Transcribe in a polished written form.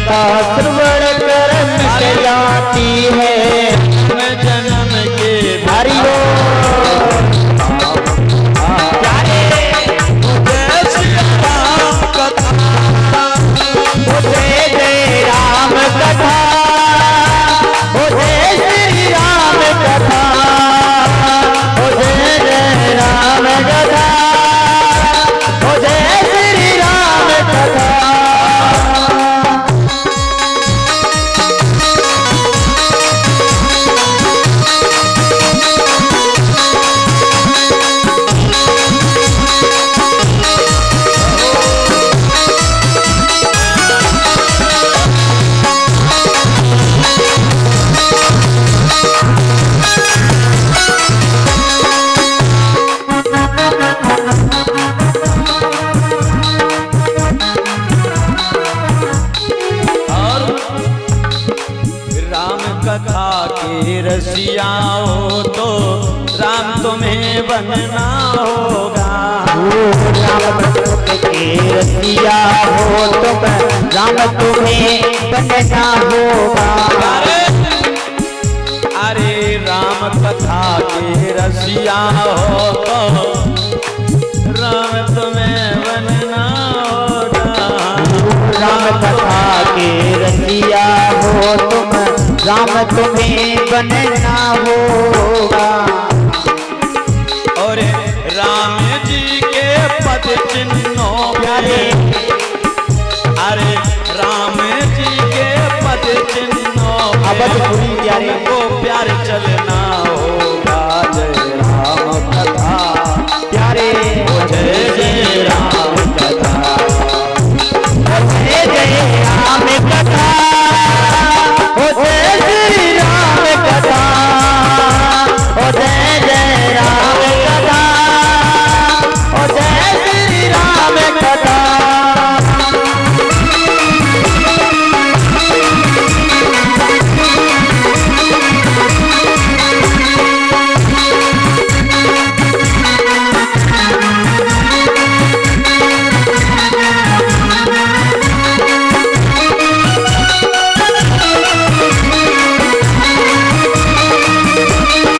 कथा श्रवण करन से जाती है जन्म के हरिओ कथा के रसिया हो तो राम तुम्हें बनना होगा। राम के रसिया हो तो राम तुम्हें बनना होगा। अरे राम कथा के रसिया हो तो राम तुम्हें बनना होगा। राम कथा के रसिया हो तुम राम तुम्हें बनना होगा। और राम जी के पद चिन्हों प्यारे, अरे राम जी के पद चिन्हों प्यारे को प्यारे चलना